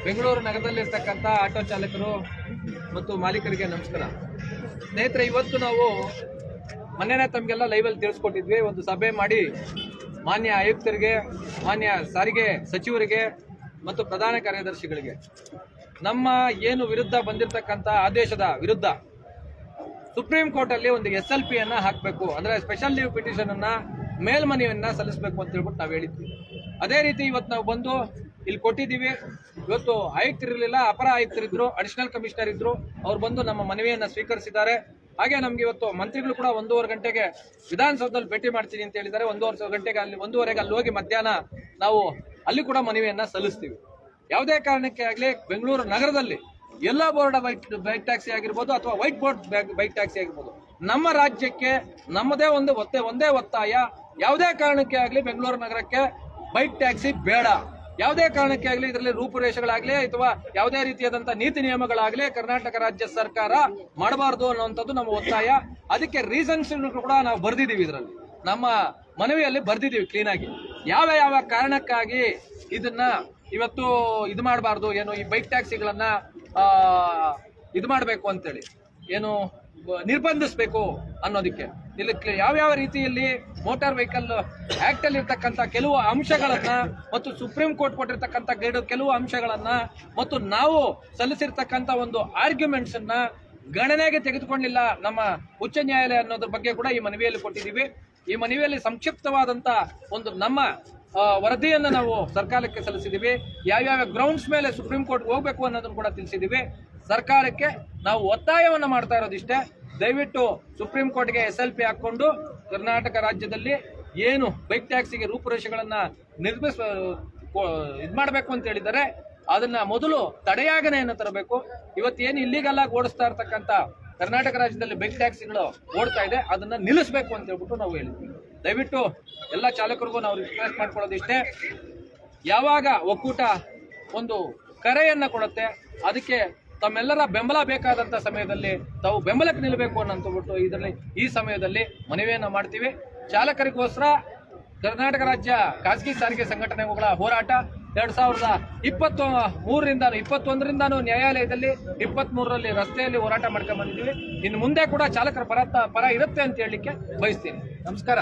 Bengaluru ನಗರದಲ್ಲಿರ್ತಕ್ಕಂಥ auto ಚಾಲಕರು ಮತ್ತು ಮಾಲೀಕರಿಗೆ ನಮಸ್ಕಾರ. ಸ್ನೇಹಿತರೆ, ಇವತ್ತು ನಾವು ಮೊನ್ನೆನೇ ತಮಗೆಲ್ಲ ಲೈವಲ್ಲಿ ತಿಳಿಸ್ಕೊಟ್ಟಿದ್ವಿ. ಒಂದು ಸಭೆ ಮಾಡಿ ಮಾನ್ಯ ಆಯುಕ್ತರಿಗೆ, ಮಾನ್ಯ ಸಾರಿಗೆ ಸಚಿವರಿಗೆ ಮತ್ತು ಪ್ರಧಾನ ಕಾರ್ಯದರ್ಶಿಗಳಿಗೆ ನಮ್ಮ ಏನು ವಿರುದ್ಧ ಬಂದಿರತಕ್ಕಂಥ ಆದೇಶದ ವಿರುದ್ಧ ಸುಪ್ರೀಂ ಕೋರ್ಟ್ ಅಲ್ಲಿ ಒಂದು SLP ಅನ್ನ ಹಾಕಬೇಕು, ಅಂದ್ರೆ ಸ್ಪೆಷಲ್ ಲೀವ್ ಪಿಟಿಷನ್ ಅನ್ನ ಮೇಲ್ಮನವಿಯನ್ನ ಸಲ್ಲಿಸಬೇಕು ಅಂತ ಹೇಳ್ಬಿಟ್ಟು ನಾವು ಹೇಳಿದ್ವಿ. ಅದೇ ರೀತಿ ಇವತ್ತು ನಾವು ಬಂದು ಇಲ್ಲಿ ಕೊಟ್ಟಿದ್ದೀವಿ. ಇವತ್ತು ಆಯುಕ್ತರಿರಲಿಲ್ಲ, ಅಪರ ಆಯುಕ್ತರಿದ್ರು, ಅಡಿಷನಲ್ ಕಮಿಷನರ್ ಇದ್ರು. ಅವ್ರು ಬಂದು ನಮ್ಮ ಮನವಿಯನ್ನ ಸ್ವೀಕರಿಸಿದ್ದಾರೆ. ಹಾಗೆ ನಮ್ಗೆ ಇವತ್ತು ಮಂತ್ರಿಗಳು ಕೂಡ 1:30 ಗಂಟೆಗೆ ವಿಧಾನಸೌಧದಲ್ಲಿ ಭೇಟಿ ಮಾಡ್ತೀನಿ ಅಂತ ಹೇಳಿದ್ದಾರೆ. 1:30 ಗಂಟೆಗೆ ಅಲ್ಲಿ 1:15 ಅಲ್ಲಿ ಹೋಗಿ ಮಧ್ಯಾಹ್ನ ನಾವು ಅಲ್ಲಿ ಕೂಡ ಮನವಿಯನ್ನ ಸಲ್ಲಿಸ್ತೀವಿ. ಯಾವುದೇ ಕಾರಣಕ್ಕೆ ಆಗಲಿ ಬೆಂಗಳೂರು ನಗರದಲ್ಲಿ ಎಲ್ಲೋ ಬೋರ್ಡ್ ಬೈಕ್ ಟ್ಯಾಕ್ಸಿ ಆಗಿರ್ಬೋದು ಅಥವಾ ವೈಟ್ ಬೋರ್ಡ್ ಬೈಕ್ ಟ್ಯಾಕ್ಸಿ ಆಗಿರ್ಬೋದು, ನಮ್ಮ ರಾಜ್ಯಕ್ಕೆ ನಮ್ಮದೇ ಒಂದೇ ಒತ್ತಾಯ. ಯಾವುದೇ ಕಾರಣಕ್ಕೆ ಆಗಲಿ ಬೆಂಗಳೂರು ನಗರಕ್ಕೆ ಬೈಕ್ ಟ್ಯಾಕ್ಸಿ ಬೇಡ. ಯಾವುದೇ ಕಾರಣಕ್ಕೆ ಆಗಲಿ ಇದರಲ್ಲಿ ರೂಪುರೇಷೆಗಳಾಗಲಿ ಅಥವಾ ಯಾವುದೇ ರೀತಿಯಾದಂತಹ ನೀತಿ ನಿಯಮಗಳಾಗಲಿ ಕರ್ನಾಟಕ ರಾಜ್ಯ ಸರ್ಕಾರ ಮಾಡಬಾರದು ಅನ್ನುವಂಥದ್ದು ನಮ್ಮ ಒತ್ತಾಯ. ಅದಕ್ಕೆ ರೀಸನ್ಸ್ ಕೂಡ ನಾವು ಬರ್ದಿದ್ದೀವಿ, ಇದರಲ್ಲಿ ನಮ್ಮ ಮನವಿಯಲ್ಲಿ ಬರ್ದಿದ್ದೀವಿ ಕ್ಲೀನ್ ಆಗಿ. ಯಾವ ಕಾರಣಕ್ಕಾಗಿ ಇದನ್ನ ಇವತ್ತು ಇದು ಮಾಡಬಾರ್ದು, ಏನು ಈ ಬೈಕ್ ಟ್ಯಾಕ್ಸಿಗಳನ್ನ ಇದು ಮಾಡಬೇಕು ಅಂತೇಳಿ, ಏನು ನಿರ್ಬಂಧಿಸಬೇಕು ಅನ್ನೋದಕ್ಕೆ ಇಲ್ಲಿ ಯಾವ ರೀತಿಯಲ್ಲಿ ಮೋಟಾರ್ ವೆಹಿಕಲ್ ಆಕ್ಟ್ ಅಲ್ಲಿ ಇರ್ತಕ್ಕಂಥ ಕೆಲವು ಅಂಶಗಳನ್ನ ಮತ್ತು ಸುಪ್ರೀಂ ಕೋರ್ಟ್ ಕೊಟ್ಟಿರ್ತಕ್ಕಂಥ ಕೆಲವು ಅಂಶಗಳನ್ನ ಮತ್ತು ನಾವು ಸಲ್ಲಿಸಿರ್ತಕ್ಕಂಥ ಒಂದು ಆರ್ಗ್ಯುಮೆಂಟ್ಸ್ ಅನ್ನ ಗಣನೆಗೆ ತೆಗೆದುಕೊಂಡಿಲ್ಲ ನಮ್ಮ ಉಚ್ಚ ನ್ಯಾಯಾಲಯ ಅನ್ನೋದ್ರ ಬಗ್ಗೆ ಕೂಡ ಈ ಮನವಿಯಲ್ಲಿ ಕೊಟ್ಟಿದ್ದೀವಿ. ಈ ಮನವಿಯಲ್ಲಿ ಸಂಕ್ಷಿಪ್ತವಾದಂತ ಒಂದು ನಮ್ಮ ವರದಿಯನ್ನು ನಾವು ಸರ್ಕಾರಕ್ಕೆ ಸಲ್ಲಿಸಿದ್ದೀವಿ. ಯಾವ್ಯಾವ ಗ್ರೌಂಡ್ಸ್ ಮೇಲೆ ಸುಪ್ರೀಂ ಕೋರ್ಟ್ ಹೋಗ್ಬೇಕು ಅನ್ನೋದನ್ನು ಕೂಡ ತಿಳಿಸಿದ್ದೀವಿ. ಸರ್ಕಾರಕ್ಕೆ ನಾವು ಒತ್ತಾಯವನ್ನು ಮಾಡ್ತಾ ಇರೋದಿಷ್ಟೇ, ದಯವಿಟ್ಟು ಸುಪ್ರೀಂ ಕೋರ್ಟ್ಗೆ SLP ಹಾಕೊಂಡು ಕರ್ನಾಟಕ ರಾಜ್ಯದಲ್ಲಿ ಏನು ಬೈಕ್ ಟ್ಯಾಕ್ಸಿಗೆ ರೂಪುರೇಷೆಗಳನ್ನ ಇದು ಮಾಡಬೇಕು ಅಂತ ಹೇಳಿದ್ದಾರೆ, ಅದನ್ನ ಮೊದಲು ತಡೆಯಾಗಣೆಯನ್ನು ತರಬೇಕು. ಇವತ್ತೇನು ಇಲ್ಲಿಗಲ್ ಆಗಿ ಓಡಿಸ್ತಾ ಇರ್ತಕ್ಕಂಥ ಕರ್ನಾಟಕ ರಾಜ್ಯದಲ್ಲಿ ಬೈಕ್ ಟ್ಯಾಕ್ಸಿಗಳು ಓಡ್ತಾ ಇದೆ, ಅದನ್ನ ನಿಲ್ಲಿಸಬೇಕು ಅಂತ ಹೇಳ್ಬಿಟ್ಟು ನಾವು ಹೇಳಿದ್ವಿ. ದಯವಿಟ್ಟು ಎಲ್ಲ ಚಾಲಕರಿಗೂ ನಾವು ರಿಕ್ವೆಸ್ಟ್ ಮಾಡ್ಕೊಳ್ಳೋದಿಷ್ಟೇ, ಯಾವಾಗ ಒಕ್ಕೂಟ ಒಂದು ಕರೆಯನ್ನ ಕೊಡುತ್ತೆ ಅದಕ್ಕೆ ತಮ್ಮೆಲ್ಲರ ಬೆಂಬಲ ಬೇಕಾದಂತ ಸಮಯದಲ್ಲಿ ತಾವು ಬೆಂಬಲಕ್ಕೆ ನಿಲ್ಲಬೇಕು ಅನ್ನೋಂತಬಿಟ್ಟು ಈ ಸಮಯದಲ್ಲಿ ಮನವಿಯನ್ನ ಮಾಡ್ತೀವಿ. ಚಾಲಕರಿಗೋಸ್ಕರ ಕರ್ನಾಟಕ ರಾಜ್ಯ ಖಾಸಗಿ ಸಾರಿಗೆ ಸಂಘಟನೆಗಳ ಹೋರಾಟ 2023ರಿಂದಾನು ನ್ಯಾಯಾಲಯದಲ್ಲಿ 23ರಲ್ಲಿ ರಸ್ತೆಯಲ್ಲಿ ಹೋರಾಟ ಮಾಡ್ಕೊಂಡು ಬಂದಿದ್ದೀವಿ. ಇನ್ನು ಮುಂದೆ ಕೂಡ ಚಾಲಕರ ಪರ ಇರುತ್ತೆ ಅಂತ ಹೇಳಲಿಕ್ಕೆ ಬಯಸ್ತೀನಿ. ನಮಸ್ಕಾರ.